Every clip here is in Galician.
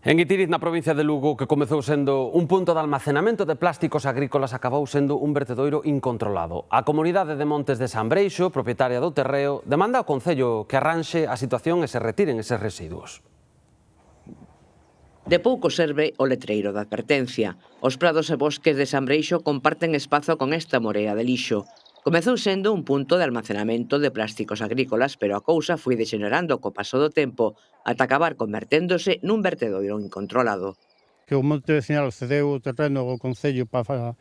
En Guitiriz, na provincia de Lugo, que comezou sendo un punto de almacenamento de plásticos agrícolas, acabou sendo un vertedoiro incontrolado. A comunidade de Montes de San Breixo, propietaria do terreo, demanda ao Concello que arranxe a situación e se retiren eses residuos. De pouco serve o letreiro de advertencia. Os prados e bosques de San Breixo comparten espazo con esta morea de lixo. Comezou sendo un punto de almacenamento de plásticos agrícolas, pero a cousa foi degenerando co paso do tempo ata acabar converténdose nun vertedoiro incontrolado. Que o Monte Vecinal cedeu o terreno ao Concello para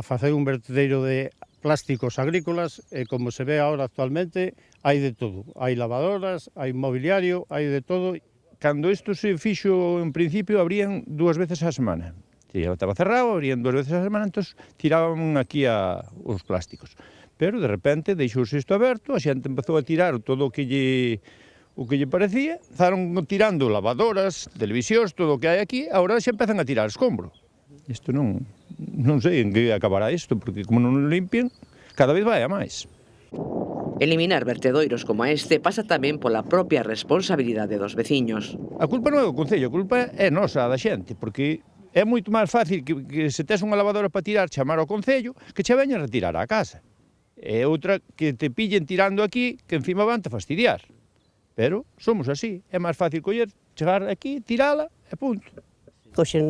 facer un vertedeiro de plásticos agrícolas e como se ve agora actualmente hai de todo. Hai lavadoras, hai mobiliario, hai de todo. Cando isto se fixo, en principio, abrían 2 veces a semana. Estaba cerrado, abrían 2 veces a semana, entón tiraban aquí os plásticos. Pero, de repente, deixouse isto aberto, a xente empezou a tirar todo o que lle parecía, estaron tirando lavadoras, televisións, todo o que hai aquí, agora xa empezan a tirar escombro. Isto non sei en que acabará isto, porque como non limpian, cada vez vai a máis. Eliminar vertedoiros como este pasa tamén pola propia responsabilidade dos veciños. A culpa non é do Concello, a culpa é nosa, da xente, porque é moito máis fácil que se tes unha lavadora para tirar, chamar ao Concello, que che veña a retirar á casa. É outra que te pillen tirando aquí, que encima van te fastidiar. Pero somos así, é máis fácil coller, chegar aquí, tirala e punto. Hoxe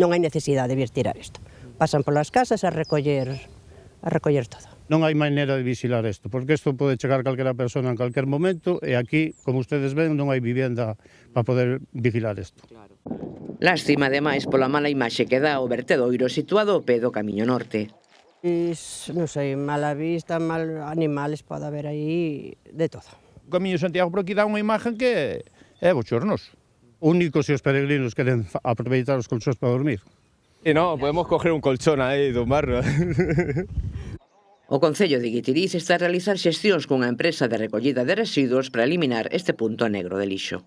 non hai necesidade de vir tirar isto. Pasan polas casas a recoller todo. Non hai maneira de vigilar isto, porque isto pode chegar calquera persona en calquer momento e aquí, como ustedes ven, non hai vivenda para poder vigilar isto. Lástima, ademais, pola mala imaxe que dá o vertedoiro situado ao pé do Camiño Norte. Non sei, mala vista, mal animales, pode haber aí de todo. O Camiño de Santiago por aquí dá unha imagen que é bochornoso. Único se os peregrinos queren aproveitar os colchóns para dormir. Y no, podemos coger un colchón aí do barro. O Concello de Guitiriz está a realizar xestións cunha empresa de recollida de residuos para eliminar este punto negro de lixo.